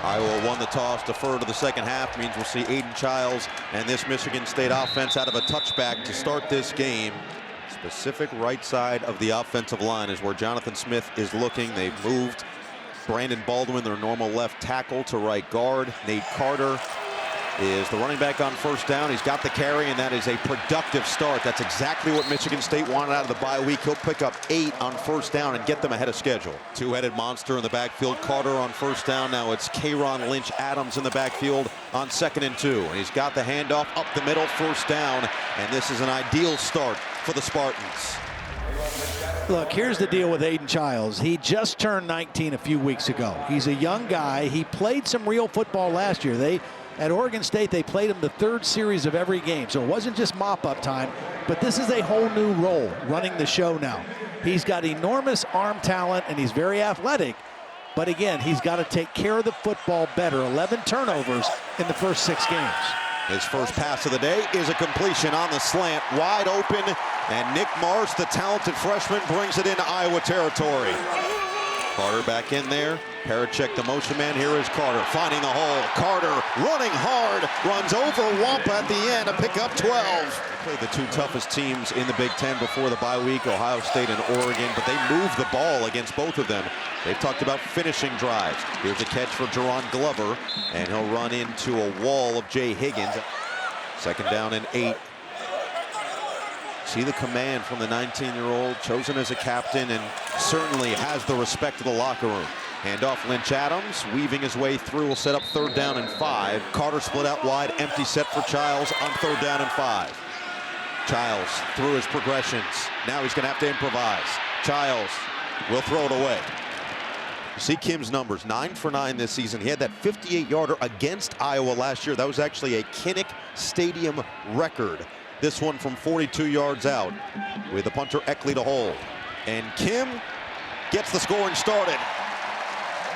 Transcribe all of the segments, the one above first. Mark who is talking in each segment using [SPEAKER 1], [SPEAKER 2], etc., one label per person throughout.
[SPEAKER 1] Iowa won the toss, defer to the second half. Means we'll see Aiden Chiles and this Michigan State offense out of a touchback to start this game. Specific right side of the offensive line is where Jonathan Smith is looking. They've moved Brandon Baldwin, their normal left tackle, to right guard. Nate Carter is the running back on first down. He's got the carry, and that is a productive start. That's exactly what Michigan State wanted out of the bye week. He'll pick up 8 on first down and get them ahead of schedule. Two-headed monster in the backfield. Carter on first down. Now it's K'Ron Lynch-Adams in the backfield on 2nd and 2. And he's got the handoff up the middle, first down. And this is an ideal start for the Spartans.
[SPEAKER 2] Look, here's the deal with Aiden Chiles. He just turned 19 a few weeks ago. He's a young guy. He played some real football last year. At Oregon State, they played him the 3rd series of every game. So it wasn't just mop-up time, but this is a whole new role running the show now. He's got enormous arm talent, and he's very athletic. But again, he's got to take care of the football better. 11 turnovers in the first 6 games.
[SPEAKER 1] His first pass of the day is a completion on the slant, wide open, and Nick Marsh, the talented freshman, brings it into Iowa territory. Carter back in there. Parachek, the motion man. Here is Carter finding the hole. Carter running hard, runs over Wampa at the end to pick up 12. Played the 2 toughest teams in the Big Ten before the bye week, Ohio State and Oregon, but they moved the ball against both of them. They've talked about finishing drives. Here's a catch for Jerron Glover, and he'll run into a wall of Jay Higgins. 2nd down and 8. See the command from the 19-year-old, chosen as a captain, and certainly has the respect of the locker room. Handoff Lynch-Adams, weaving his way through, will set up 3rd down and 5. Carter split out wide, empty set for Chiles on 3rd down and 5. Chiles through his progressions. Now he's gonna have to improvise. Chiles will throw it away. You see Kim's numbers, 9 for 9 this season. He had that 58-yarder against Iowa last year. That was actually a Kinnick Stadium record. This one from 42 yards out with the punter Eckley to hold. And Kim gets the scoring started.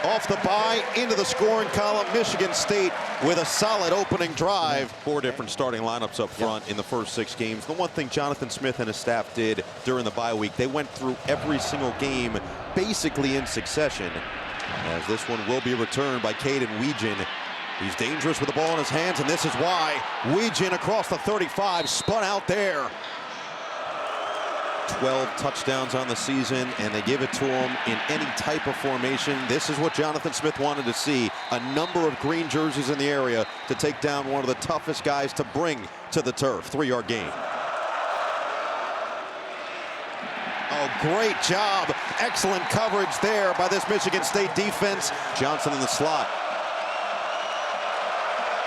[SPEAKER 1] Off the bye, into the scoring column. Michigan State with a solid opening drive. 4 different starting lineups up front in the first 6 games. The one thing Jonathan Smith and his staff did during the bye week, they went through every single game basically in succession. As this one will be returned by Caden Weegan. He's dangerous with the ball in his hands, and this is why. Weegan across the 35, spun out there. 12 touchdowns on the season, and they give it to him in any type of formation. This is what Jonathan Smith wanted to see. A number of green jerseys in the area to take down one of the toughest guys to bring to the turf. 3-yard gain. Oh, great job. Excellent coverage there by this Michigan State defense. Johnson in the slot.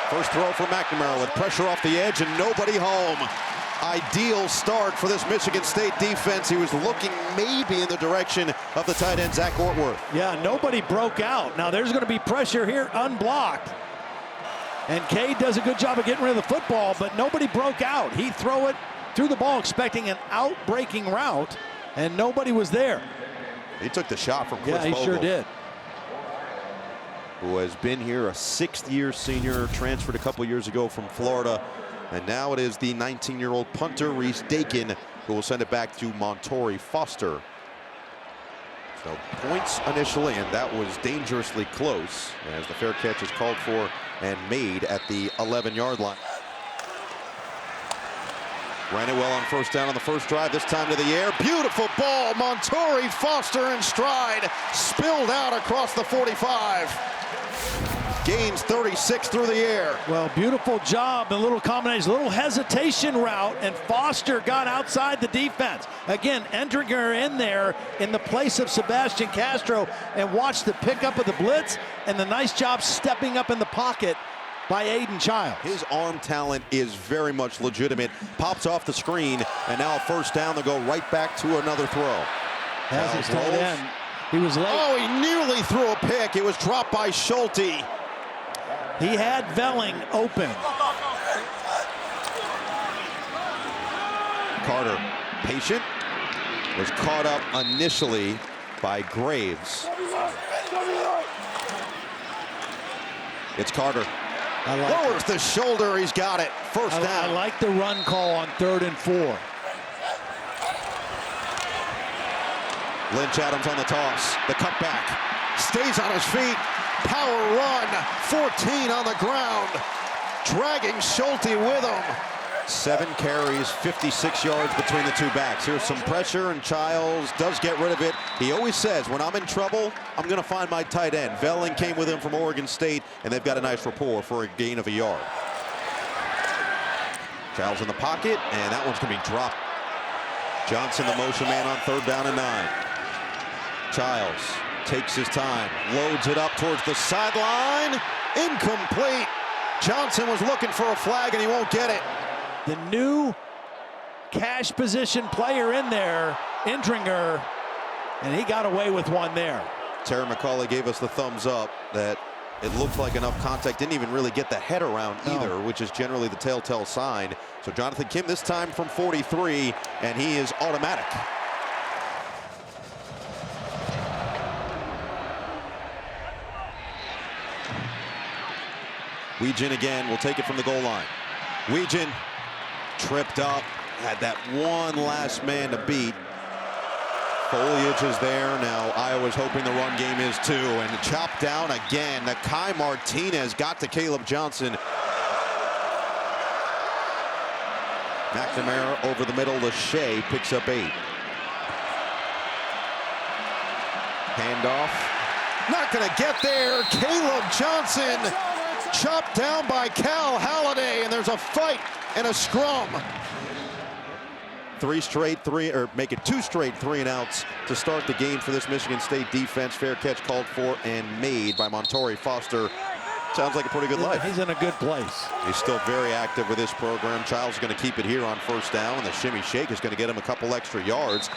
[SPEAKER 1] First throw for McNamara with pressure off the edge and nobody home. Ideal start for this Michigan State defense. He was looking maybe in the direction of the tight end, Zach Ortworth.
[SPEAKER 2] Yeah, nobody broke out. Now there's going to be pressure here, unblocked. And Cade does a good job of getting rid of the football, but nobody broke out. He threw the ball expecting an out-breaking route, and nobody was there.
[SPEAKER 1] He took the shot from Cliff
[SPEAKER 2] Vogel. Yeah, he sure did.
[SPEAKER 1] Who has been here, a 6th-year senior, transferred a couple years ago from Florida. And now it is the 19-year-old punter, Reese Dakin, who will send it back to Montori Foster. So points initially, and that was dangerously close as the fair catch is called for and made at the 11-yard line. Ran it well on first down on the first drive, this time to the air. Beautiful ball, Montori Foster in stride, spilled out across the 45. Gains 36 through the air.
[SPEAKER 2] Well, beautiful job, a little combination, a little hesitation route, and Foster got outside the defense. Again, entering her in there in the place of Sebastian Castro, and watch the pickup of the blitz and the nice job stepping up in the pocket by Aiden Chiles.
[SPEAKER 1] His arm talent is very much legitimate. Pops off the screen, and now a first down. They'll go right back to another throw.
[SPEAKER 2] As his tight end, he was late.
[SPEAKER 1] Oh, he nearly threw a pick. It was dropped by Schulte.
[SPEAKER 2] He had Velling open.
[SPEAKER 1] Carter, patient, was caught up initially by Graves. It's Carter. Lowers the shoulder, he's got it. First down.
[SPEAKER 2] I like the run call on 3rd and 4.
[SPEAKER 1] Lynch-Adams on the toss. The cutback. Stays on his feet. Power run, 14 on the ground, dragging Schulte with him. 7 carries, 56 yards between the two backs. Here's some pressure, and Chiles does get rid of it. He always says, when I'm in trouble, I'm going to find my tight end. Velling came with him from Oregon State, and they've got a nice rapport for a gain of a yard. Chiles in the pocket, and that one's going to be dropped. Johnson, the motion man, on 3rd down and 9. Chiles takes his time, loads it up towards the sideline. Incomplete. Johnson was looking for a flag, and he won't get it.
[SPEAKER 2] The new cash position player in there, Indringer, and he got away with one there.
[SPEAKER 1] Terry McCauley gave us the thumbs up that it looked like enough contact, didn't even really get the head around either, which is generally the telltale sign. So Jonathan Kim this time from 43, and he is automatic. Weegin again will take it from the goal line. Weegin tripped up, had that one last man to beat. Foliage is there. Now Iowa's hoping the run game is too, and chopped down again. Nakai Martinez got to Caleb Johnson. McNamara over the middle to Shea, picks up 8. Handoff, not gonna get there. Caleb Johnson chopped down by Cal Halliday, and there's a fight and a scrum. 2 straight 3 and outs to start the game for this Michigan State defense. Fair catch called for and made by Montori Foster. Sounds like a pretty good life.
[SPEAKER 2] He's in a good place.
[SPEAKER 1] He's still very active with this program. Chiles is going to keep it here on 1st down, and the shimmy shake is going to get him a couple extra yards.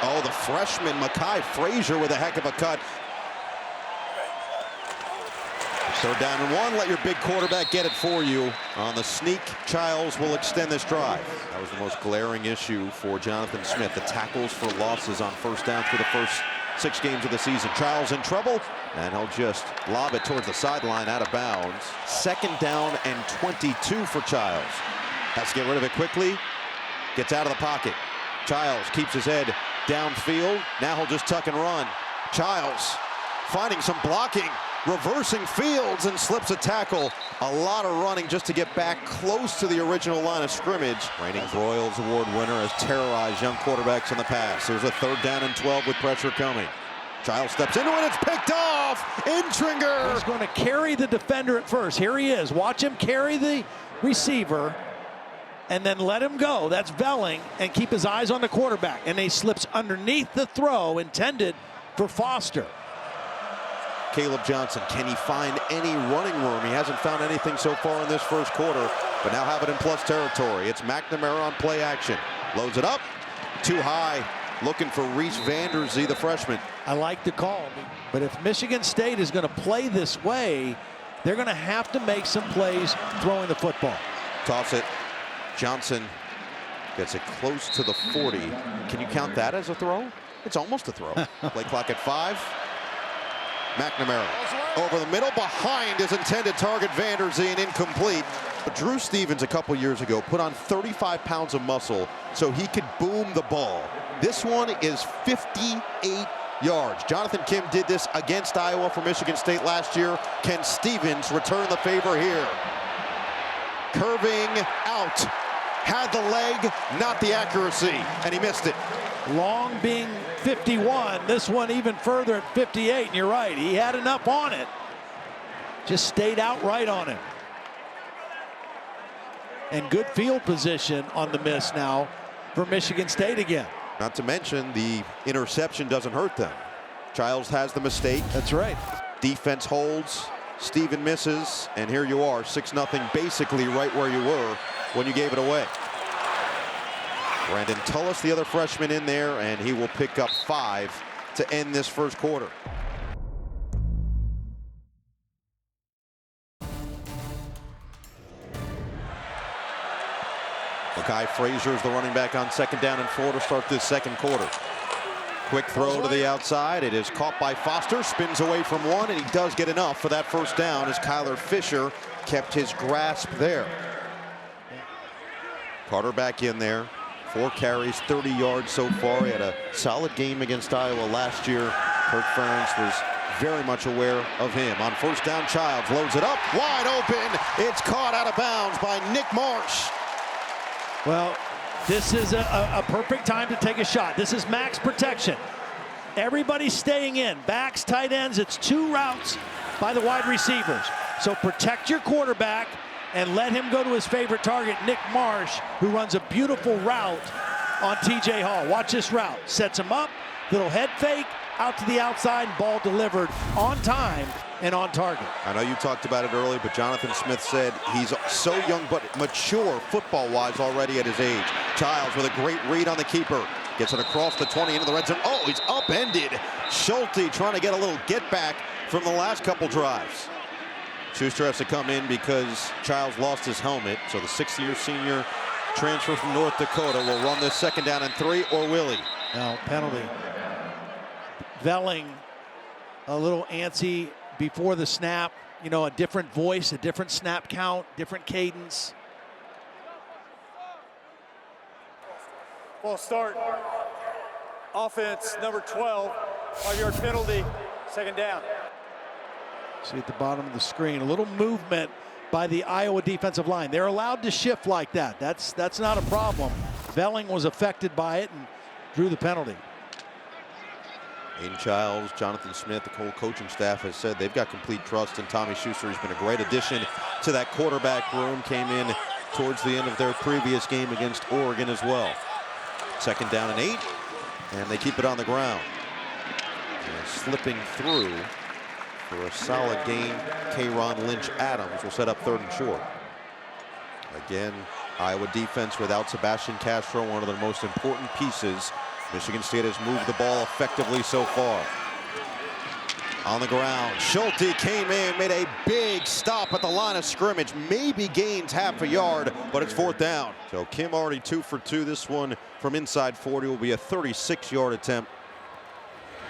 [SPEAKER 1] Oh, the freshman Mekhi Frazier with a heck of a cut. 3rd down and 1. Let your big quarterback get it for you. On the sneak, Chiles will extend this drive. That was the most glaring issue for Jonathan Smith. The tackles for losses on 1st down for the first 6 games of the season. Chiles in trouble, and he'll just lob it towards the sideline out of bounds. 2nd down and 22 for Chiles. Has to get rid of it quickly. Gets out of the pocket. Chiles keeps his head downfield. Now he'll just tuck and run. Chiles finding some blocking, reversing fields, and slips a tackle. A lot of running just to get back close to the original line of scrimmage. Reigning Broyles Award winner has terrorized young quarterbacks in the past. There's a 3rd down and 12 with pressure coming. Chiles steps into it, it's picked off. Intringer.
[SPEAKER 2] He's going to carry the defender at first. Here he is. Watch him carry the receiver and then let him go. That's Velling, and keep his eyes on the quarterback. And he slips underneath the throw intended for Foster.
[SPEAKER 1] Caleb Johnson, can he find any running room? He hasn't found anything so far in this 1st quarter, but now have it in plus territory. It's McNamara on play action. Loads it up, too high. Looking for Reese Vanderzee, the freshman.
[SPEAKER 2] I like the call, but if Michigan State is going to play this way, they're going to have to make some plays throwing the football.
[SPEAKER 1] Toss it. Johnson gets it close to the 40. Can you count that as a throw? It's almost a throw. Play clock at 5. McNamara over the middle, behind his intended target, Vanderzee, and incomplete. Drew Stevens a couple years ago put on 35 pounds of muscle so he could boom the ball. This one is 58 yards. Jonathan Kim did this against Iowa for Michigan State last year. Can Stevens return the favor here? Curving out, had the leg, not the accuracy, and he missed it.
[SPEAKER 2] Long being 51, this one even further at 58, and you're right, he had enough on it. Just stayed out right on him. And good field position on the miss now for Michigan State again.
[SPEAKER 1] Not to mention the interception doesn't hurt them. Chiles has the mistake.
[SPEAKER 2] That's right.
[SPEAKER 1] Defense holds, Steven misses, and here you are, 6-0, basically right where you were when you gave it away. Brandon Tullis, the other freshman, in there, and he will pick up 5 to end this 1st quarter. Mekhi Frazier is the running back on 2nd down and 4 to start this 2nd quarter. Quick throw to the outside. It is caught by Foster, spins away from one, and he does get enough for that 1st down as Kyler Fisher kept his grasp there. Carter back in there. 4 carries, 30 yards so far. He had a solid game against Iowa last year Kirk Ferentz was very much aware of him. On first down, Chiles loads it up, wide open. It's caught out of bounds by Nick Marsh.
[SPEAKER 2] Well, this is a perfect time to take a shot. This is max protection. Everybody's staying in. Backs, tight ends, it's 2 routes by the wide receivers. So protect your quarterback and let him go to his favorite target, Nick Marsh, who runs a beautiful route on TJ Hall. Watch this route. Sets him up, little head fake, out to the outside, ball delivered on time and on target.
[SPEAKER 1] I know you talked about it early, but Jonathan Smith said he's so young but mature football-wise already at his age. Chiles with a great read on the keeper. Gets it across the 20 into the red zone. Oh, he's upended. Schulte trying to get a little get back from the last couple drives. Schuster has to come in because Chiles lost his helmet. So the 6th-year senior transfer from North Dakota will run this 2nd down and 3, or will he?
[SPEAKER 2] No, penalty. Velling a little antsy before the snap. You know, a different voice, a different snap count, different cadence.
[SPEAKER 3] False start. Offense, number 12. 5-yard penalty, 2nd down.
[SPEAKER 2] See at the bottom of the screen, a little movement by the Iowa defensive line. They're allowed to shift like that. That's not a problem. Velling was affected by it and drew the penalty.
[SPEAKER 1] Aiden Chiles, Jonathan Smith, the whole coaching staff has said they've got complete trust in Tommy Schuster. He's been a great addition to that quarterback room. Came in towards the end of their previous game against Oregon as well. 2nd down and 8, and they keep it on the ground. And slipping through for a solid game, K'Ron Lynch-Adams will set up 3rd and short. Again, Iowa defense without Sebastian Castro, one of their most important pieces. Michigan State has moved the ball effectively so far. On the ground, Schulte came in, made a big stop at the line of scrimmage, maybe gains half a yard, but it's 4th down. So Kim already 2 for 2. This one from inside 40 will be a 36-yard attempt.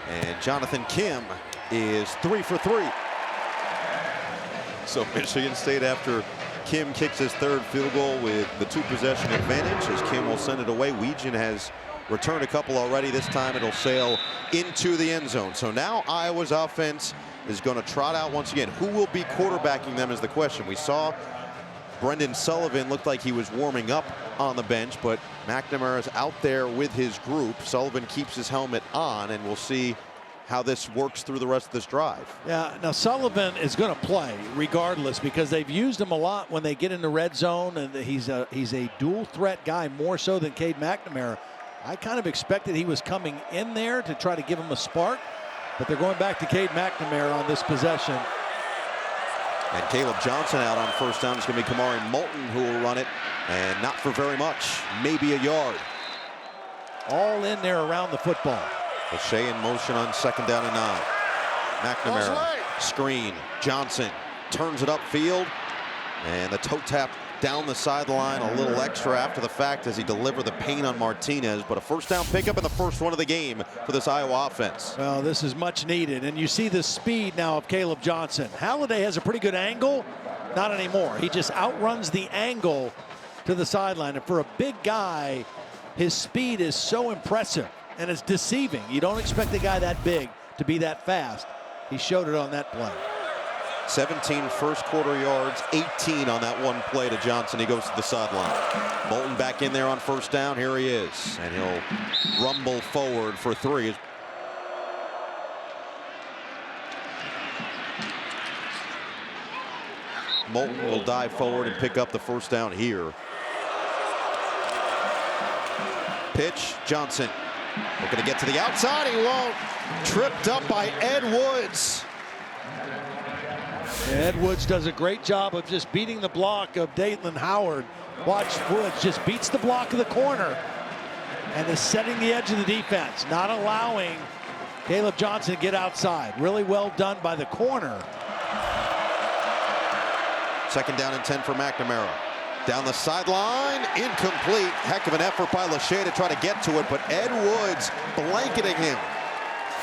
[SPEAKER 1] And Jonathan Kim is 3 for 3. So Michigan State, after Kim kicks his 3rd field goal with the 2-possession advantage, as Kim will send it away. Weegan has returned a couple already. This time it'll sail into the end zone. So now Iowa's offense is going to trot out once again. Who will be quarterbacking them is the question. We saw Brendan Sullivan looked like he was warming up on the bench, but McNamara's out there with his group. Sullivan keeps his helmet on, and we'll see how this works through the rest of this drive.
[SPEAKER 2] Yeah, now Sullivan is going to play regardless because they've used him a lot when they get in the red zone, and he's a dual threat guy more so than Cade McNamara. I kind of expected he was coming in there to try to give him a spark, but they're going back to Cade McNamara on this possession.
[SPEAKER 1] And Caleb Johnson out on 1st down. It's going to be Kamari Moulton who will run it, and not for very much, maybe a yard.
[SPEAKER 2] All in there around the football.
[SPEAKER 1] O'Shea in motion on 2nd down and 9. McNamara, screen, Johnson turns it upfield, and the toe tap down the sideline, a little extra after the fact as he delivered the pain on Martinez, but a 1st down pickup and the first one of the game for this Iowa offense.
[SPEAKER 2] Well, this is much needed, and you see the speed now of Caleb Johnson. Halliday has a pretty good angle, not anymore. He just outruns the angle to the sideline, and for a big guy, his speed is so impressive, and it's deceiving. You don't expect a guy that big to be that fast. He showed it on that play.
[SPEAKER 1] 17 first-quarter yards, 18 on that one play to Johnson. He goes to the sideline. Moulton back in there on 1st down. Here he is, and he'll rumble forward for 3. Moulton will dive forward and pick up the 1st down here. Pitch, Johnson. Looking to get to the outside. He won't. Tripped up by Ed Woods.
[SPEAKER 2] Ed Woods does a great job of just beating the block of Dayton Howard. Watch Woods just beats the block of the corner and is setting the edge of the defense, not allowing Caleb Johnson to get outside. Really well done by the corner.
[SPEAKER 1] 2nd down and 10 for McNamara. Down the sideline, incomplete. Heck of an effort by Lachey to try to get to it, but Ed Woods blanketing him.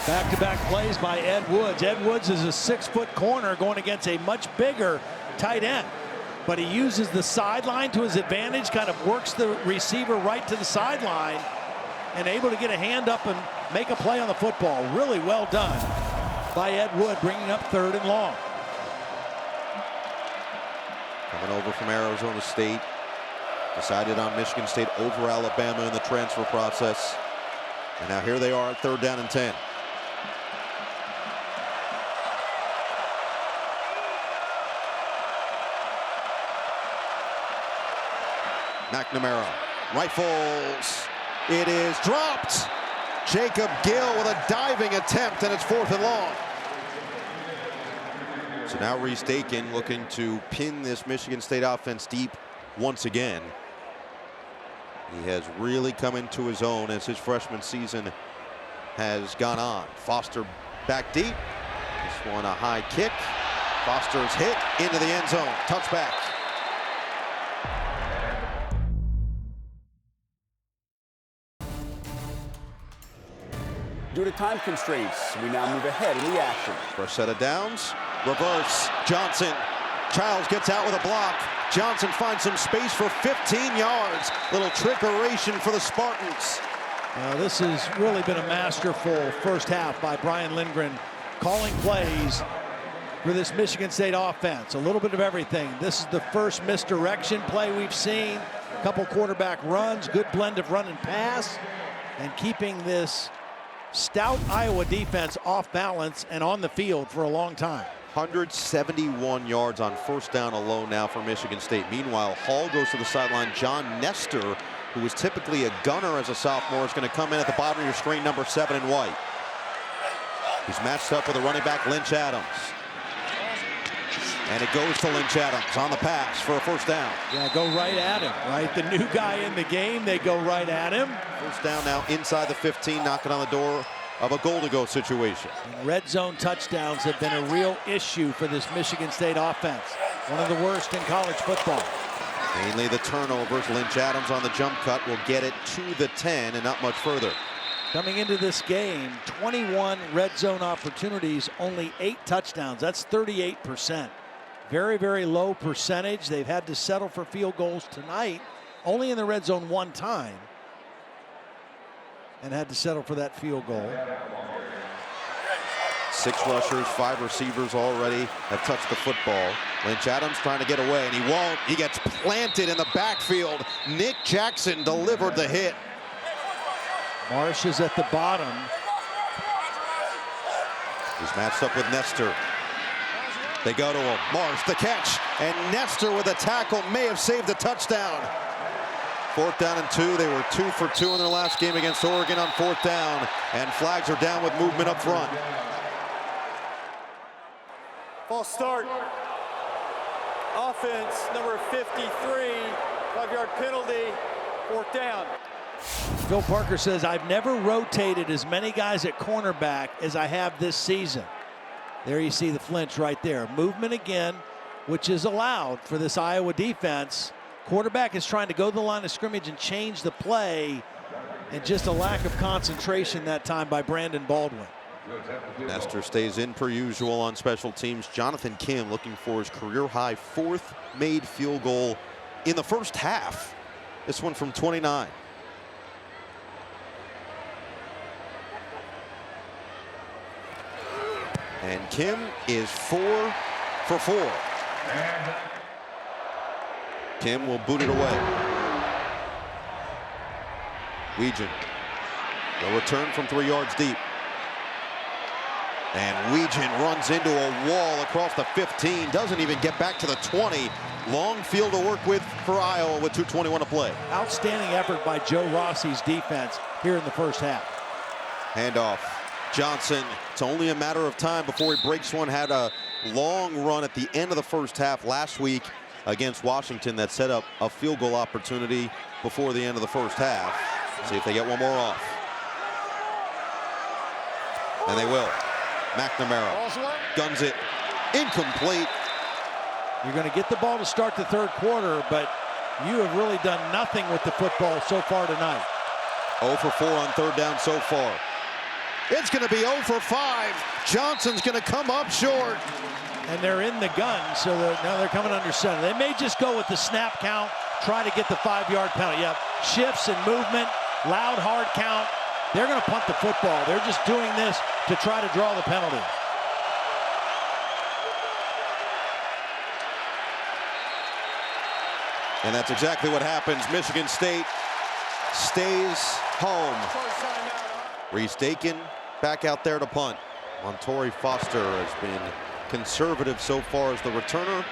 [SPEAKER 2] Back-to-back plays by Ed Woods. Ed Woods is a 6-foot corner going against a much bigger tight end. But he uses the sideline to his advantage, kind of works the receiver right to the sideline, and able to get a hand up and make a play on the football. Really well done by Ed Wood, bringing up 3rd and long.
[SPEAKER 1] Coming over from Arizona State. Decided on Michigan State over Alabama in the transfer process. And now here they are at 3rd down and 10. McNamara rifles. It is dropped. Jacob Gill with a diving attempt, and it's 4th and long. So now Reese Dakin looking to pin this Michigan State offense deep once again. He has really come into his own as his freshman season has gone on. Foster back deep. This one a high kick. Foster's hit into the end zone. Touchback.
[SPEAKER 4] Due to time constraints, we now move ahead in the action.
[SPEAKER 1] First set of downs. Reverse. Johnson. Chiles gets out with a block. Johnson finds some space for 15 yards. Little trickeration for the Spartans.
[SPEAKER 2] This has really been a masterful first half by Brian Lindgren, calling plays for this Michigan State offense. A little bit of everything. This is the first misdirection play we've seen. A couple quarterback runs, good blend of run and pass, and keeping this stout Iowa defense off balance and on the field for a long time.
[SPEAKER 1] 171 yards on first down alone now for Michigan State. Meanwhile, Hall goes to the sideline. John Nestor, who was typically a gunner as a sophomore, is going to come in at the bottom of your screen, number 7 in white. He's matched up with a running back, Lynch Adams. And it goes to Lynch Adams on the pass for a first down.
[SPEAKER 2] Yeah, go right at him, right? The new guy in the game, they go right at him.
[SPEAKER 1] First down now inside the 15, knocking on the door of a goal-to-go situation.
[SPEAKER 2] And red zone touchdowns have been a real issue for this Michigan State offense. One of the worst in college football.
[SPEAKER 1] Mainly the turnovers. Lynch Adams on the jump cut will get it to the 10 and not much further.
[SPEAKER 2] Coming into this game, 21 red zone opportunities, only 8 touchdowns. That's 38%. Very, very low percentage. They've had to settle for field goals tonight, only in the red zone 1 time, and had to settle for that field goal.
[SPEAKER 1] 6 rushers, 5 receivers already have touched the football. Lynch Adams trying to get away, and he won't. He gets planted in the backfield. Nick Jackson delivered the hit.
[SPEAKER 2] Marsh is at the bottom.
[SPEAKER 1] He's matched up with Nestor. They go to him. Marsh, the catch, and Nestor with a tackle may have saved the touchdown. 4th down and 2. They were 2 for 2 in their last game against Oregon on 4th down, and flags are down with movement up front.
[SPEAKER 3] False start. Offense, number 53, 5-yard penalty, 4th down.
[SPEAKER 2] Phil Parker says, I've never rotated as many guys at cornerback as I have this season. There you see the flinch right there. Movement again, which is allowed for this Iowa defense. Quarterback is trying to go to the line of scrimmage and change the play, and just a lack of concentration that time by Brandon Baldwin.
[SPEAKER 1] Nestor stays in per usual on special teams. Jonathan Kim looking for his career-high 4th made field goal in the first half. This one from 29. And Kim is 4 for 4. Kim will boot it away. Weegan. The return from 3 yards deep. And Weegan runs into a wall across the 15. Doesn't even get back to the 20. Long field to work with for Iowa with 2:21 to play.
[SPEAKER 2] Outstanding effort by Joe Rossi's defense here in the first half.
[SPEAKER 1] Handoff. Johnson. It's only a matter of time before he breaks one. Had a long run at the end of the first half last week against Washington that set up a field goal opportunity before the end of the first half. See if they get one more off. And they will. McNamara guns it. Incomplete.
[SPEAKER 2] You're going to get the ball to start the 3rd quarter, but you have really done nothing with the football so far tonight.
[SPEAKER 1] 0 for 4 on 3rd down so far. It's going to be 0 for 5. Johnson's going to come up short.
[SPEAKER 2] And they're in the gun, so now they're coming under center. They may just go with the snap count, try to get the 5-yard penalty. Yep, shifts and movement, loud, hard count. They're going to punt the football. They're just doing this to try to draw the penalty.
[SPEAKER 1] And that's exactly what happens. Michigan State stays home. Reese Dakin back out there to punt. Montori Foster has been conservative so far as the returner.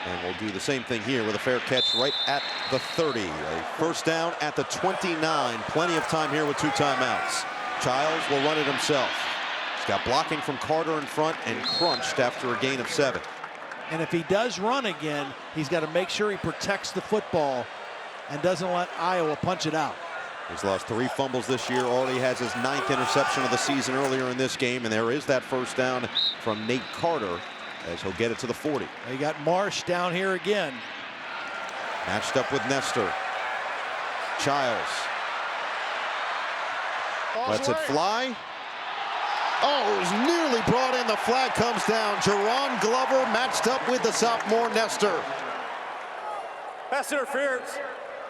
[SPEAKER 1] And we'll do the same thing here with a fair catch right at the 30. A first down at the 29. Plenty of time here with 2 timeouts. Chiles will run it himself. He's got blocking from Carter in front and crunched after a gain of 7.
[SPEAKER 2] And if he does run again, he's got to make sure he protects the football and doesn't let Iowa punch it out.
[SPEAKER 1] He's lost 3 fumbles this year. Already has his 9th interception of the season earlier in this game. And there is that first down from Nate Carter as he'll get it to the 40.
[SPEAKER 2] You got Marsh down here again.
[SPEAKER 1] Matched up with Nestor. Chiles. Lets it fly. Oh, it was nearly brought in. The flag comes down. Jerron Glover matched up with the sophomore Nestor.
[SPEAKER 3] Pass interference.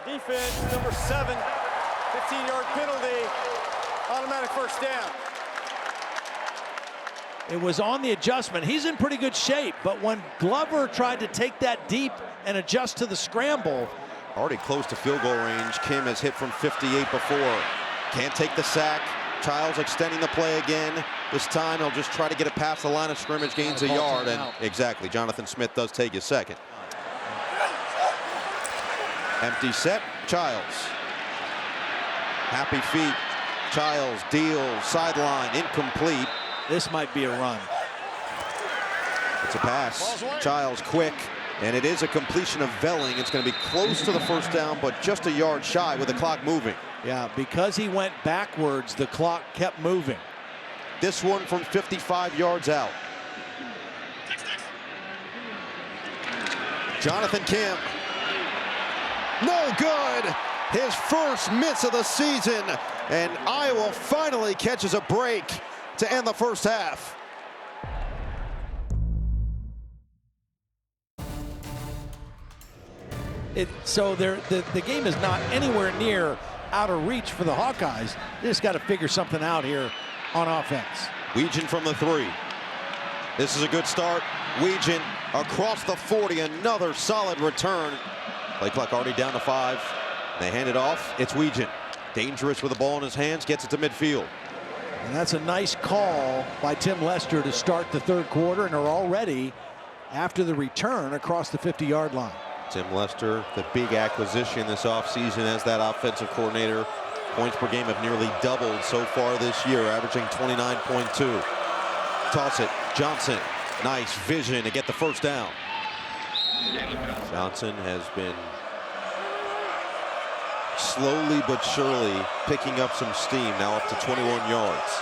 [SPEAKER 3] Defense, number 7. 15-yard penalty. Automatic first down.
[SPEAKER 2] It was on the adjustment. He's in pretty good shape, but when Glover tried to take that deep and adjust to the scramble.
[SPEAKER 1] Already close to field goal range. Kim has hit from 58 before. Can't take the sack. Chiles extending the play again. This time he'll just try to get it past the line of scrimmage, gains a yard, and exactly, Jonathan Smith does take his second. Empty set, Chiles. Happy feet. Chiles deals, sideline, incomplete.
[SPEAKER 2] This might be a run.
[SPEAKER 1] It's a pass. Chiles quick, and it is a completion of Velling. It's going to be close to the first down, but just a yard shy with the clock moving.
[SPEAKER 2] Yeah, because he went backwards, the clock kept moving.
[SPEAKER 1] This one from 55 yards out. Jonathan Kim. No good. His first miss of the season, and Iowa finally catches a break to end the first half.
[SPEAKER 2] So the game is not anywhere near out of reach for the Hawkeyes. They just got to figure something out here on offense.
[SPEAKER 1] Weegan from the 3. This is a good start. Weegan across the 40, another solid return. Play clock already down to 5. They hand it off. It's Weegan. Dangerous with the ball in his hands, gets it to midfield.
[SPEAKER 2] And that's a nice call by Tim Lester to start the 3rd quarter, and are already after the return across the 50-yard line.
[SPEAKER 1] Tim Lester, the big acquisition this offseason as that offensive coordinator. Points per game have nearly doubled so far this year, averaging 29.2. Toss it, Johnson. Nice vision to get the first down. Johnson has been slowly but surely picking up some steam, now up to 21 yards.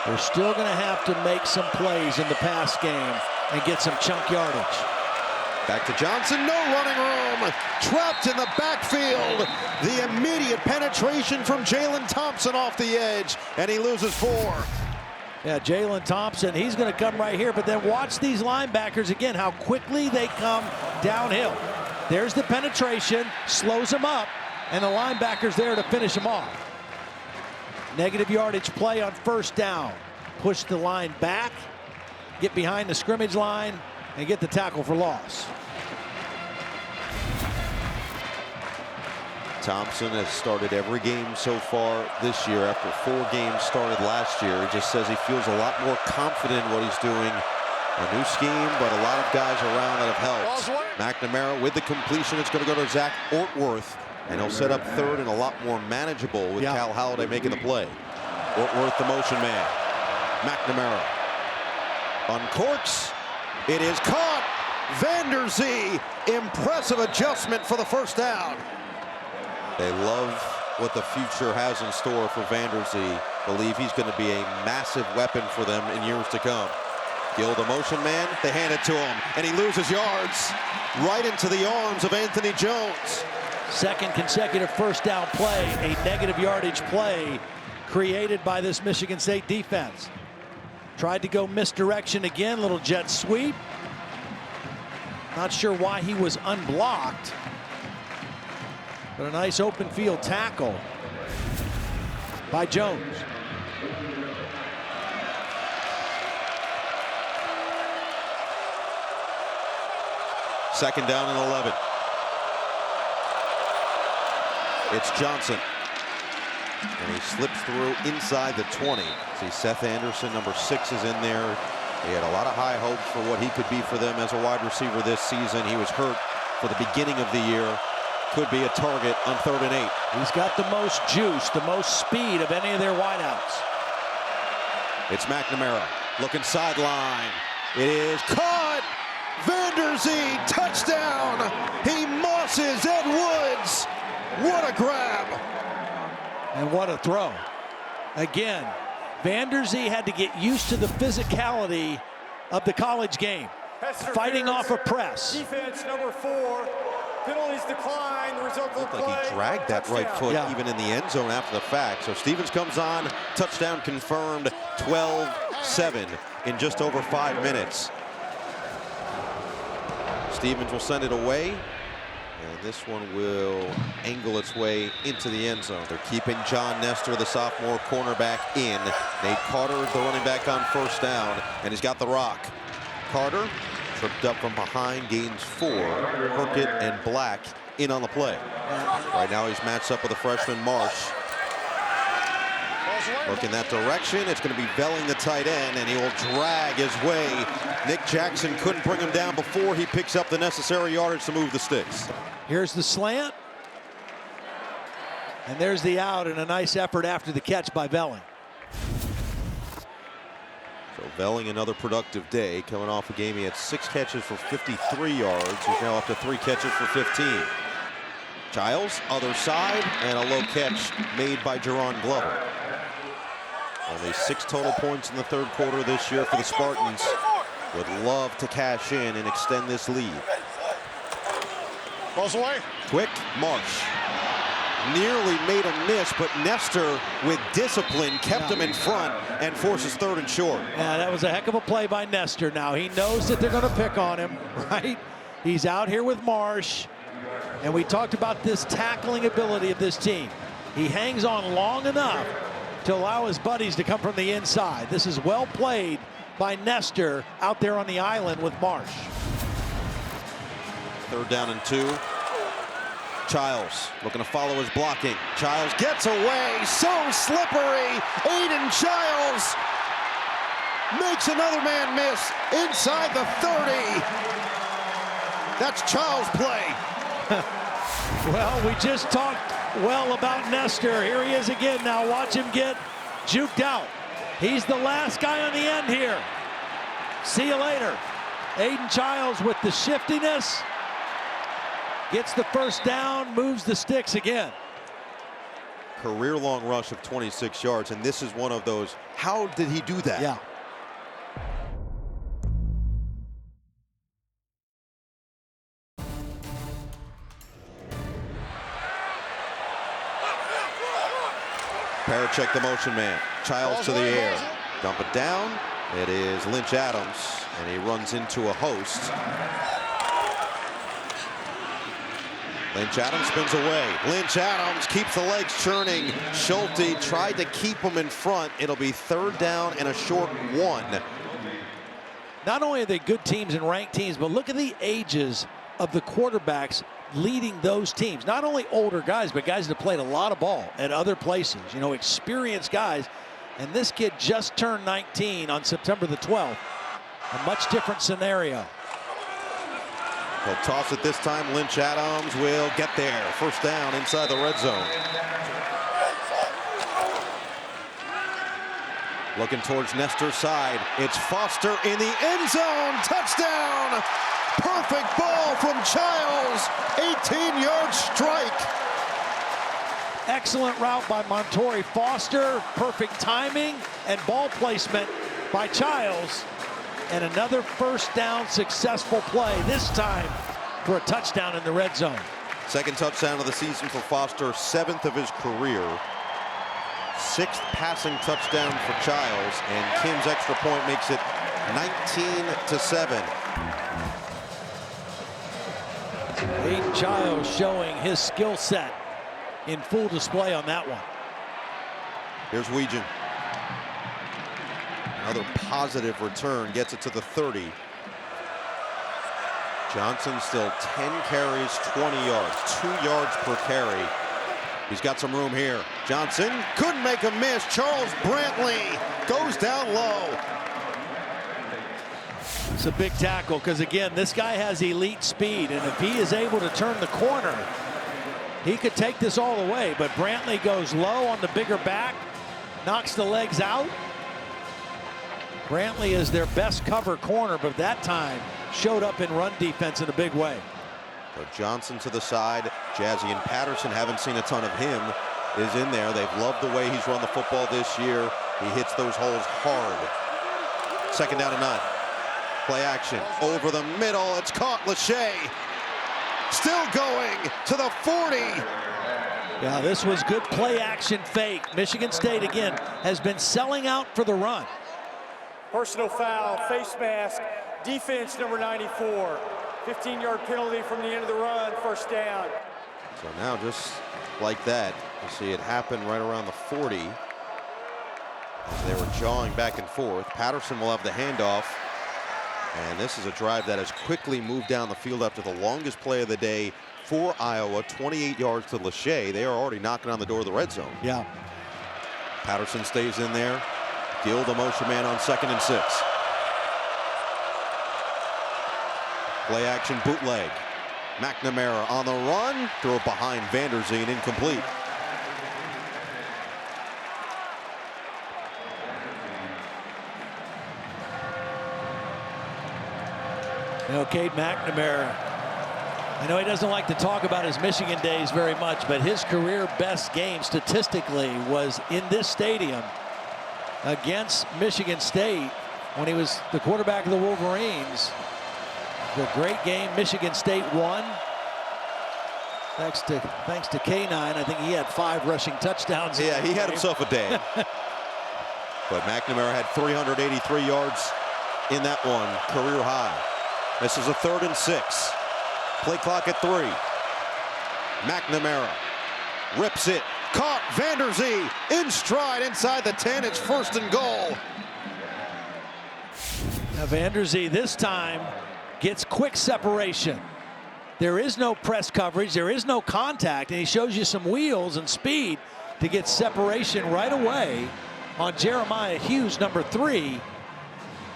[SPEAKER 2] They're still going to have to make some plays in the pass game and get some chunk yardage.
[SPEAKER 1] Back to Johnson, no running room. Trapped in the backfield. The immediate penetration from Jalen Thompson off the edge, and he loses 4.
[SPEAKER 2] Yeah, Jalen Thompson, he's going to come right here, but then watch these linebackers again, how quickly they come downhill. There's the penetration, slows them up, and the linebacker's there to finish them off. Negative yardage play on first down. Push the line back, get behind the scrimmage line, and get the tackle for loss.
[SPEAKER 1] Thompson has started every game so far this year after 4 games started last year. He just says he feels a lot more confident in what he's doing. A new scheme, but a lot of guys around that have helped. McNamara with the completion. It's going to go to Zach Ortworth, and he'll set up 3rd and a lot more manageable with Cal Holiday making the play. Ortworth, the motion man. McNamara uncorks. It is caught. Vanderzee, impressive adjustment for the first down. They love what the future has in store for Vanderzee. Believe he's going to be a massive weapon for them in years to come. Gill, the motion man, they hand it to him, and he loses yards right into the arms of Anthony Jones.
[SPEAKER 2] 2nd consecutive first down play, a negative yardage play created by this Michigan State defense. Tried to go misdirection again, little jet sweep. Not sure why he was unblocked. But a nice open field tackle by Jones.
[SPEAKER 1] Second down and 11. It's Johnson. And he slips through inside the 20. See, Seth Anderson, number 6, is in there. He had a lot of high hopes for what he could be for them as a wide receiver this season. He was hurt for the beginning of the year. Could be a target on 3rd and 8.
[SPEAKER 2] He's got the most juice, the most speed of any of their wideouts.
[SPEAKER 1] It's McNamara looking sideline. It is caught. Van der Zee, touchdown. He mosses Ed Woods. What a grab.
[SPEAKER 2] And what a throw. Again, Van der Zee had to get used to the physicality of the college game. Fighting off a press.
[SPEAKER 3] Defense number 4. Penalties decline. The result of the play.
[SPEAKER 1] Like he dragged that right foot even in the end zone after the fact. So Stevens comes on. Touchdown confirmed. 12-7 in just over 5 minutes. Stevens will send it away. And this one will angle its way into the end zone. They're keeping John Nestor, the sophomore cornerback, in. Nate Carter is the running back on 1st down, and he's got the rock. Carter tripped up from behind, gains 4. Herkett and Black in on the play. Right now he's matched up with a freshman, Marsh. Look in that direction. It's going to be Belling, the tight end, and he will drag his way. Nick Jackson couldn't bring him down before he picks up the necessary yardage to move the sticks.
[SPEAKER 2] Here's the slant. And there's the out, and a nice effort after the catch by Belling.
[SPEAKER 1] So Belling, another productive day, coming off a game he had 6 catches for 53 yards. He's now up to 3 catches for 15. Chiles, other side, and a low catch made by Jerron Glover. Only 6 total points in the 3rd quarter this year for the Spartans. Would love to cash in and extend this lead.
[SPEAKER 5] Balls away.
[SPEAKER 1] Quick, Marsh. Nearly made a miss, but Nestor, with discipline, kept him in front and forces 3rd and short.
[SPEAKER 2] Yeah, that was a heck of a play by Nestor. Now, he knows that they're going to pick on him, right? He's out here with Marsh. And we talked about this tackling ability of this team. He hangs on long enough to allow his buddies to come from the inside. This is well played by Nestor out there on the island with Marsh.
[SPEAKER 1] 3rd down and 2. Chiles looking to follow his blocking. Chiles gets away, so slippery. Aiden Chiles makes another man miss inside the 30. That's Chiles' play.
[SPEAKER 2] Well, we just talked well about Nestor. Here he is again. Now watch him get juked out. He's the last guy on the end here. See you later. Aiden Chiles with the shiftiness. Gets the 1st down, moves the sticks again.
[SPEAKER 1] Career-long rush of 26 yards, and this is one of those, how did he do that?
[SPEAKER 2] Yeah.
[SPEAKER 1] Parachek, the motion man. Chiles to the air. Dump it down. It is Lynch Adams, and he runs into a host. Lynch Adams spins away. Lynch Adams keeps the legs churning. Schulte tried to keep him in front. It'll be 3rd down and a short 1.
[SPEAKER 2] Not only are they good teams and ranked teams, but look at the ages of the quarterbacks leading those teams. Not only older guys, but guys that played a lot of ball at other places. You know, experienced guys. And this kid just turned 19 on September the 12th. A much different scenario.
[SPEAKER 1] He'll toss it this time. Lynch Adams will get there. 1st down inside the red zone. Looking towards Nestor's side. It's Foster in the end zone. Touchdown! Perfect ball from Chiles. 18-yard strike.
[SPEAKER 2] Excellent route by Montori Foster. Perfect timing and ball placement by Chiles. And another 1st down successful play, this time for a touchdown in the red zone.
[SPEAKER 1] 2nd touchdown of the season for Foster, 7th of his career. 6th passing touchdown for Chiles, and Kim's extra point makes it 19-7.
[SPEAKER 2] Aiden Chiles showing his skill set in full display on that one.
[SPEAKER 1] Here's Weegan. Another positive return, gets it to the 30. Johnson still 10 carries, 20 yards, 2 yards per carry. He's got some room here. Johnson couldn't make a miss. Charles Brantley goes down low.
[SPEAKER 2] It's a big tackle because, again, this guy has elite speed, and if he is able to turn the corner, he could take this all the way. But Brantley goes low on the bigger back, knocks the legs out. Brantley is their best cover corner, but that time showed up in run defense in a big way.
[SPEAKER 1] So Johnson to the side. Jazzy and Patterson, haven't seen a ton of him, is in there. They've loved the way he's run the football this year. He hits those holes hard. 2nd down and 9. Play action over the middle. It's caught. Lachey still going to the 40.
[SPEAKER 2] Yeah, this was good play action fake. Michigan State, again, has been selling out for the run.
[SPEAKER 3] Personal foul, face mask, defense number 94. 15-yard penalty from the end of the run, 1st down.
[SPEAKER 1] So now just like that, you see it happen right around the 40. As they were jawing back and forth. Patterson will have the handoff. And this is a drive that has quickly moved down the field after the longest play of the day for Iowa. 28 yards to Lachey. They are already knocking on the door of the red zone.
[SPEAKER 2] Yeah.
[SPEAKER 1] Patterson stays in there. Gill, the motion man, on 2nd and 6. Play action bootleg. McNamara on the run. Throw it behind Vanderzeen, incomplete.
[SPEAKER 2] You know, Cade McNamara, I know he doesn't like to talk about his Michigan days very much, but his career best game statistically was in this stadium against Michigan State when he was the quarterback of the Wolverines. The great game Michigan State won. Thanks to K9, I think he had 5 rushing touchdowns.
[SPEAKER 1] Yeah, he had himself a day. But McNamara had 383 yards in that one, career high. This is a 3rd and 6. Play clock at 3. McNamara rips it. Caught. Vanderzee in stride inside the 10. It's 1st and goal.
[SPEAKER 2] Now Vanderzee this time gets quick separation. There is no press coverage. There is no contact. And he shows you some wheels and speed to get separation right away on Jeremiah Hughes, number 3.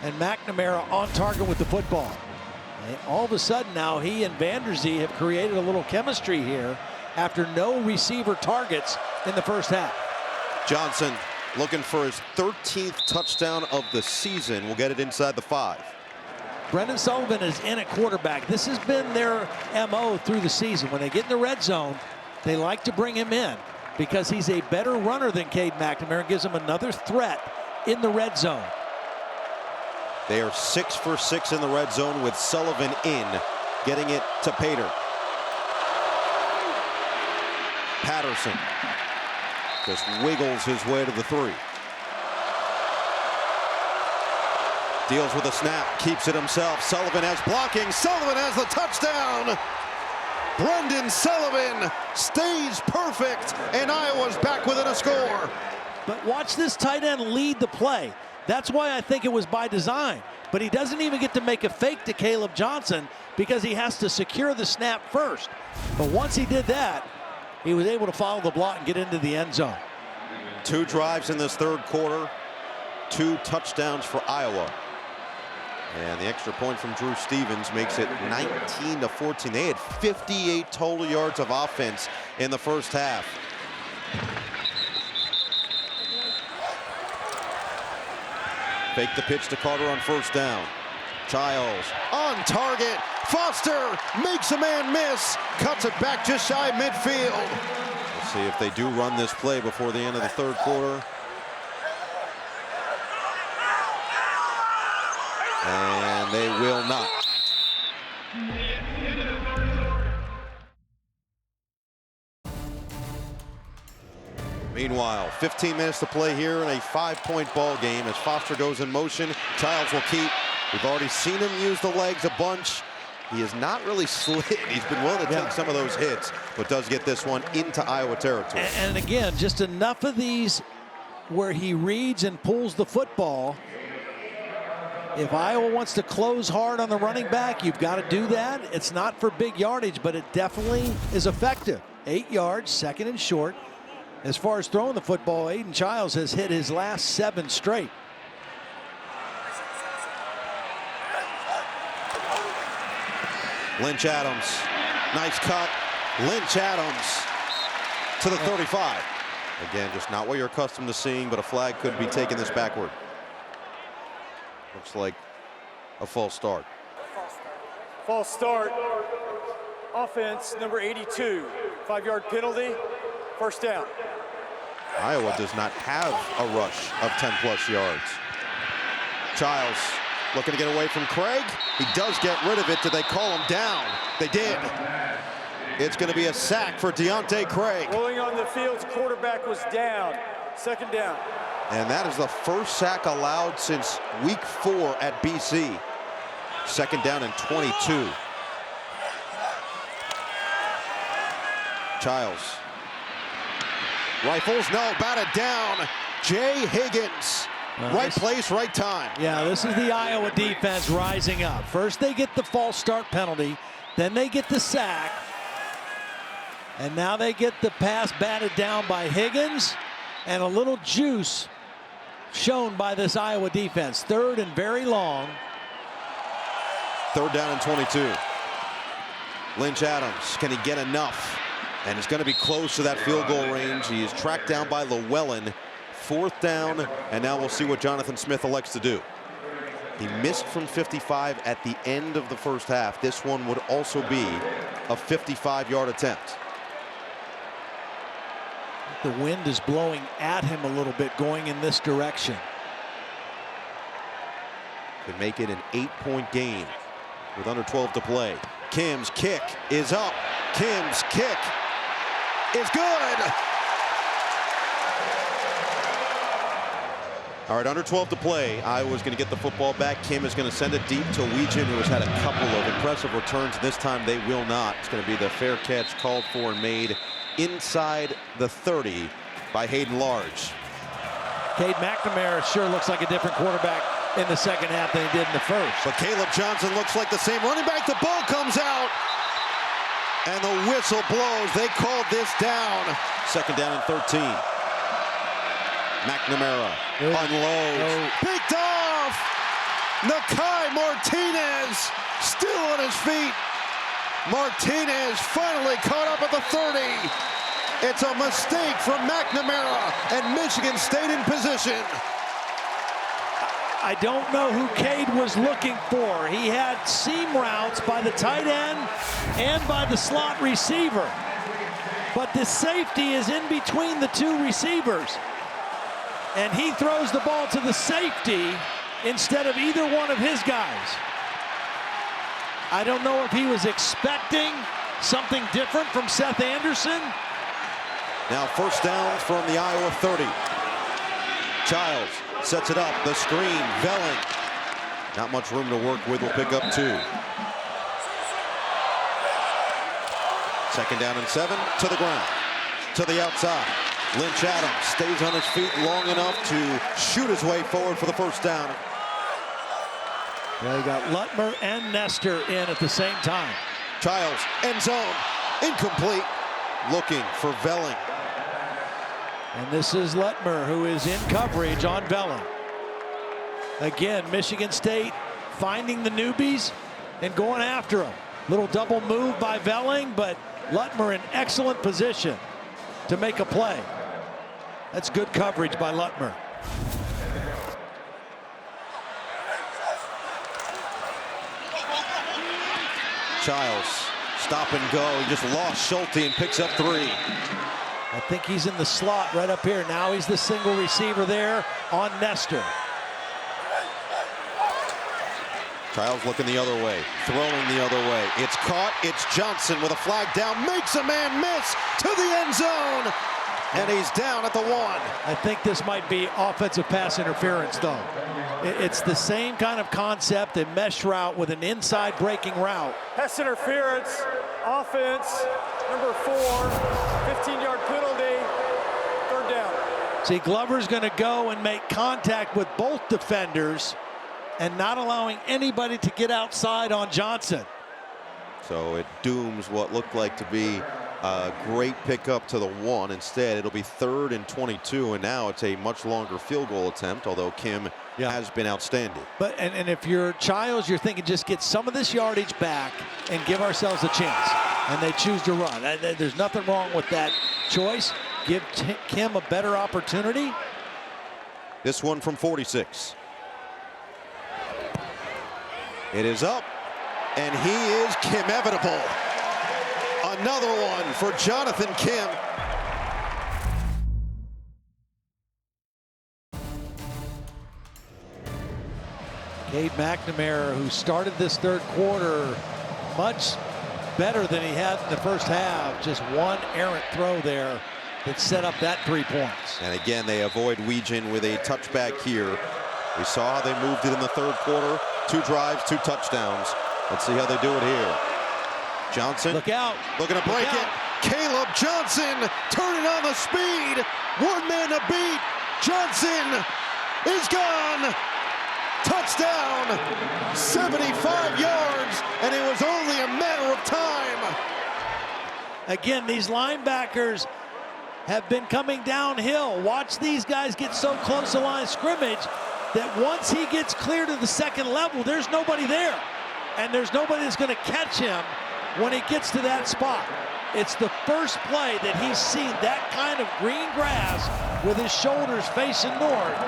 [SPEAKER 2] And McNamara on target with the football. And all of a sudden now he and Vanderzee have created a little chemistry here after no receiver targets in the 1st half.
[SPEAKER 1] Johnson looking for his 13th touchdown of the season. We'll get it inside the 5.
[SPEAKER 2] Brendan Sullivan is in at quarterback. This has been their MO through the season. When they get in the red zone, they like to bring him in because he's a better runner than Cade McNamara and gives him another threat in the red zone.
[SPEAKER 1] They are 6 for 6 in the red zone with Sullivan in, getting it to Pater. Patterson just wiggles his way to the 3. Deals with a snap, keeps it himself. Sullivan has blocking. Sullivan has the touchdown. Brendan Sullivan stays perfect, and Iowa's back within a score.
[SPEAKER 2] But watch this tight end lead the play. That's why I think it was by design. But he doesn't even get to make a fake to Caleb Johnson because he has to secure the snap first. But once he did that, he was able to follow the block and get into the end zone.
[SPEAKER 1] 2 drives in this 3rd quarter, 2 touchdowns for Iowa. And the extra point from Drew Stevens makes it 19-14. They had 58 total yards of offense in the 1st half. Fake the pitch to Carter on 1st down. Chiles on target. Foster makes a man miss. Cuts it back just shy of midfield. We'll see if they do run this play before the end of the 3rd quarter. And they will not. Meanwhile, 15 minutes to play here in a 5-point ball game as Foster goes in motion. Chiles will keep. We've already seen him use the legs a bunch. He has not really slid. He's been willing to take some of those hits, but does get this one into Iowa territory.
[SPEAKER 2] And again, just enough of these where he reads and pulls the football. If Iowa wants to close hard on the running back, you've got to do that. It's not for big yardage, but it definitely is effective. 8 yards, second and short. As far as throwing the football, Aiden Chiles has hit his last 7 straight.
[SPEAKER 1] Lynch Adams, nice cut. Lynch Adams to the 35. Again, just not what you're accustomed to seeing, but a flag could be taking this backward. Looks like a false start.
[SPEAKER 3] False start. Offense number 82. 5-yard penalty. First down.
[SPEAKER 1] Iowa does not have a rush of 10+ yards. Chiles looking to get away from Craig. He does get rid of it. Did they call him down? They did. It's going to be a sack for Deontay Craig.
[SPEAKER 3] Rolling on the field's quarterback was down. Second down.
[SPEAKER 1] And that is the first sack allowed since week 4 at BC. Second down and 22. Chiles. Rifles, no, batted down. Jay Higgins. Right place, right time.
[SPEAKER 2] Yeah, this is the Iowa defense rising up. First they get the false start penalty, then they get the sack, and now they get the pass batted down by Higgins, and a little juice shown by this Iowa defense. Third and very long.
[SPEAKER 1] Third down and 22. Lynch Adams, can he get enough? And it's going to be close to that field goal range. He is tracked down by Llewellyn. Fourth down, and now we'll see what Jonathan Smith elects to do. He missed from 55 at the end of the first half. This one would also be a 55-yard attempt.
[SPEAKER 2] The wind is blowing at him a little bit going in this direction.
[SPEAKER 1] Could make it an 8-point game with under 12 to play. Kim's kick is up. Kim's kick is good. All right, under 12 to play. Iowa's going to get the football back. Kim is going to send it deep to Weegan, who has had a couple of impressive returns. This time they will not. It's going to be the fair catch called for and made inside the 30 by Hayden Large.
[SPEAKER 2] Cade McNamara sure looks like a different quarterback in the second half than he did in the first.
[SPEAKER 1] But Caleb Johnson looks like the same running back. The ball comes out, and the whistle blows. They called this down. Second down and 13. McNamara unloads. Picked off! Nakai Martinez still on his feet. Martinez finally caught up at the 30. It's a mistake from McNamara, and Michigan State in position.
[SPEAKER 2] I don't know who Cade was looking for. He had seam routes by the tight end and by the slot receiver. But the safety is in between the two receivers. And he throws the ball to the safety instead of either one of his guys. I don't know if he was expecting something different from Seth Anderson.
[SPEAKER 1] Now first down from the Iowa 30. Chiles sets it up, the screen, Velling. Not much room to work with, will pick up 2. Second down and 7, to the ground, to the outside. Lynch Adams stays on his feet long enough to shoot his way forward for the first down.
[SPEAKER 2] Yeah, you got Lutmer and Nestor in at the same time.
[SPEAKER 1] Chiles, end zone, incomplete. Looking for Velling.
[SPEAKER 2] And this is Lutmer, who is in coverage on Velling. Again, Michigan State finding the newbies and going after them. Little double move by Velling, but Lutmer in excellent position to make a play. That's good coverage by Lutmer.
[SPEAKER 1] Chiles, stop and go. He just lost Schulte and picks up 3.
[SPEAKER 2] I think he's in the slot right up here. Now he's the single receiver there on Nestor.
[SPEAKER 1] Chiles looking the other way, throwing the other way. It's caught. It's Johnson with a flag down. Makes a man miss to the end zone. And he's down at the 1.
[SPEAKER 2] I think this might be offensive pass interference, though. It's the same kind of concept, a mesh route with an inside breaking route.
[SPEAKER 3] Pass interference, offense, number 4, 15-yard penalty, 3rd down.
[SPEAKER 2] See, Glover's going to go and make contact with both defenders and not allowing anybody to get outside on Johnson.
[SPEAKER 1] So it dooms what looked like to be a great pickup to the 1. Instead, it'll be 3rd and 22, and now it's a much longer field goal attempt, although Kim has been outstanding.
[SPEAKER 2] But and if you're Chiles, you're thinking just get some of this yardage back and give ourselves a chance. And they choose to run. There's nothing wrong with that choice. Give Kim a better opportunity.
[SPEAKER 1] This one from 46. It is up, and he is Kim-evitable. Another one for Jonathan Kim.
[SPEAKER 2] Cade McNamara, who started this 3rd quarter much better than he had in the first half. Just one errant throw there that set up that 3 points.
[SPEAKER 1] And again, they avoid Weegin with a touchback here. We saw how they moved it in the 3rd quarter. 2 drives, 2 touchdowns. Let's see how they do it here. Johnson.
[SPEAKER 2] Look out.
[SPEAKER 1] Looking to break it. Caleb Johnson turning on the speed. 1 man to beat. Johnson is gone. Touchdown. 75 yards. And it was only a matter of time.
[SPEAKER 2] Again, these linebackers have been coming downhill. Watch these guys get so close to line of scrimmage that once he gets clear to the 2nd level, there's nobody there. And there's nobody that's going to catch him when he gets to that spot. It's the first play that he's seen that kind of green grass with his shoulders facing north.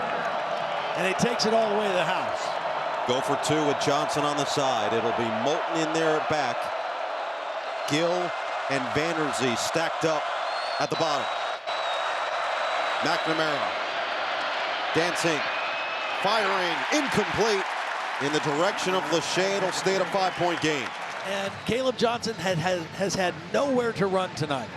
[SPEAKER 2] And he takes it all the way to the house.
[SPEAKER 1] Go for 2 with Johnson on the side. It'll be Moulton in there at back. Gill and Vanderzee stacked up at the bottom. McNamara dancing, firing, incomplete in the direction of Lachey. It'll stay at a 5-point game.
[SPEAKER 2] And Caleb Johnson has had nowhere to run tonight.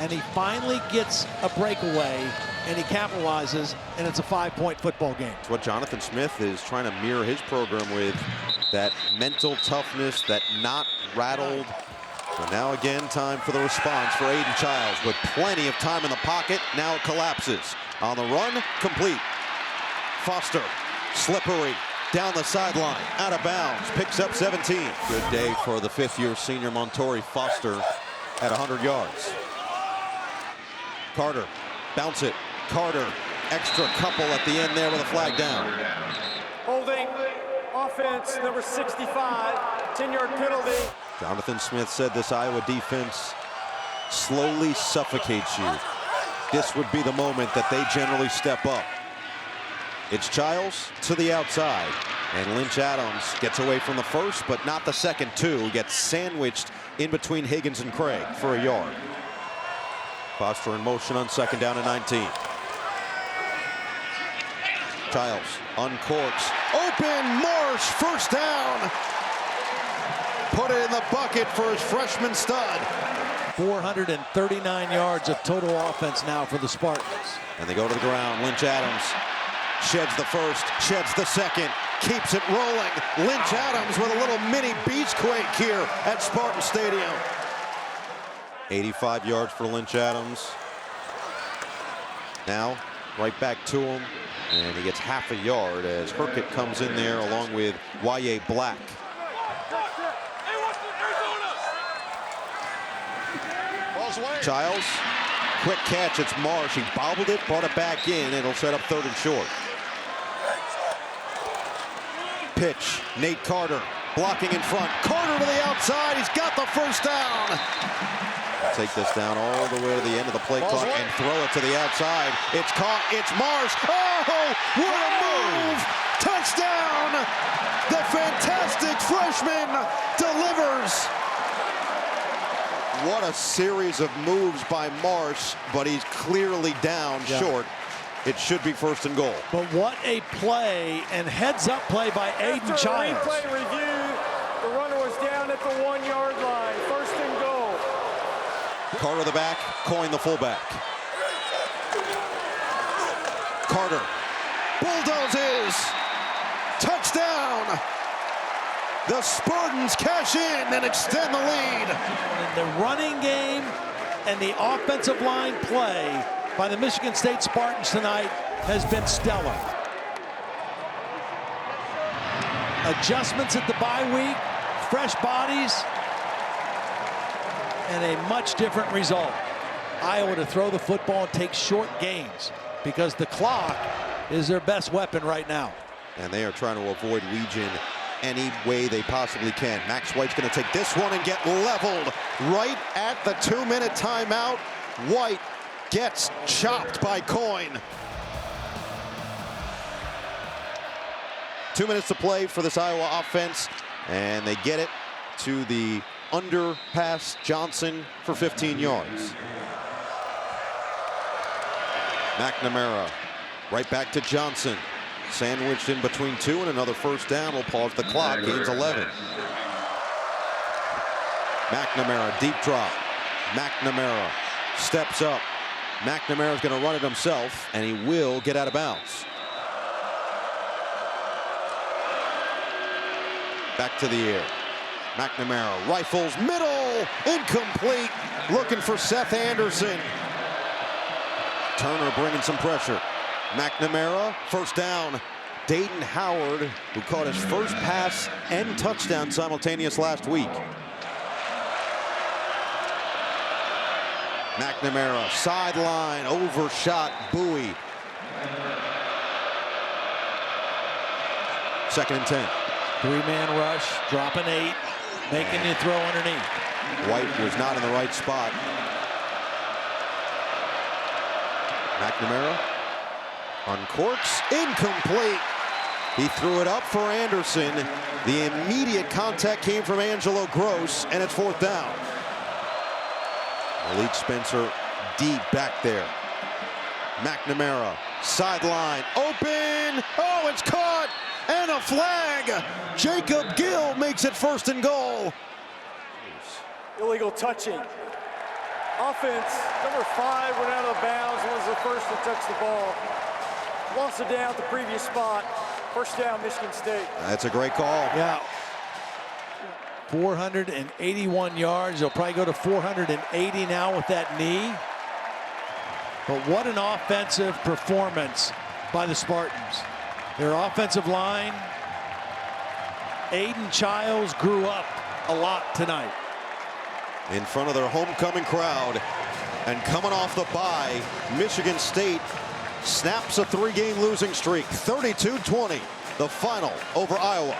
[SPEAKER 2] And he finally gets a breakaway, and he capitalizes, and it's a 5-point football game.
[SPEAKER 1] It's what Jonathan Smith is trying to mirror his program with, that mental toughness, that not rattled. So now again, time for the response for Aiden Chiles with plenty of time in the pocket. Now it collapses. On the run, complete. Foster, slippery, down the sideline, out of bounds, picks up 17. Good day for the 5th-year senior Montori Foster at 100 yards. Carter, bounce it. Carter, extra couple at the end there with a flag down.
[SPEAKER 3] Holding, offense, number 65, 10-yard penalty.
[SPEAKER 1] Jonathan Smith said this Iowa defense slowly suffocates you. This would be the moment that they generally step up. It's Chiles to the outside, and Lynch Adams gets away from the first, but not the second 2. Gets sandwiched in between Higgins and Craig for a yard. Foster in motion on 2nd down and 19. Chiles uncorks. Open Marsh, 1st down. Put it in the bucket for his freshman stud.
[SPEAKER 2] 439 yards of total offense now for the Spartans.
[SPEAKER 1] And they go to the ground. Lynch Adams sheds the first, sheds the second, keeps it rolling. Lynch Adams with a little mini beachquake here at Spartan Stadium. 85 yards for Lynch Adams. Now, right back to him, and he gets half a yard as Herkett comes in there along with Y.A. Black. Chiles, quick catch, it's Marsh. He bobbled it, brought it back in. It'll set up 3rd and short. Pitch, Nate Carter, blocking in front. Carter to the outside, he's got the 1st down. Take this down all the way to the end of the play clock and throw it to the outside. It's caught, it's Marsh. Oh, what a move! Touchdown! The fantastic freshman delivers. What a series of moves by Marsh, but he's clearly down short. It should be 1st and goal.
[SPEAKER 2] But what a play and heads-up play by Aiden Chiles.
[SPEAKER 3] After replay review, the runner was down at the 1-yard line. 1st and goal.
[SPEAKER 1] Carter the back, Coyne the fullback. Carter bulldozes. Touchdown. The Spartans cash in and extend the lead.
[SPEAKER 2] The running game and the offensive line play by the Michigan State Spartans tonight has been stellar. Adjustments at the bye week, fresh bodies, and a much different result. Iowa to throw the football and take short gains because the clock is their best weapon right now.
[SPEAKER 1] And they are trying to avoid Legion any way they possibly can. Max White's going to take this one and get leveled right at the 2-minute timeout. White gets chopped by Coyne. 2 minutes to play for this Iowa offense, and they get it to the underpass Johnson for 15 yards. McNamara right back to Johnson. Sandwiched in between two, and another first down will pause the clock. Gains 11. McNamara, deep drop. McNamara steps up. McNamara's going to run it himself, and he will get out of bounds. Back to the air. McNamara rifles middle, incomplete. Looking for Seth Anderson. Turner bringing some pressure. McNamara, first down. Dayton Howard, who caught his first pass and touchdown simultaneous last week. McNamara, sideline, overshot, Bowie. 2nd and 10.
[SPEAKER 2] Three-man rush, dropping 8, making you throw underneath.
[SPEAKER 1] White was not in the right spot. McNamara uncorks, incomplete. He threw it up for Anderson. The immediate contact came from Angelo Gross, and it's 4th down. Malik Spencer deep back there. McNamara, sideline, open. Oh, it's caught, and a flag. Jacob Gill makes it 1st and goal.
[SPEAKER 3] Illegal touching. Offense, number 5 went out of bounds and was the first to touch the ball. Lost it down at the previous spot. First down, Michigan State.
[SPEAKER 1] That's a great call.
[SPEAKER 2] Yeah. 481 yards. They'll probably go to 480 now with that knee. But what an offensive performance by the Spartans. Their offensive line, Aiden Chiles grew up a lot tonight.
[SPEAKER 1] In front of their homecoming crowd, and coming off the bye, Michigan State snaps a 3-game losing streak. 32-20, the final over Iowa.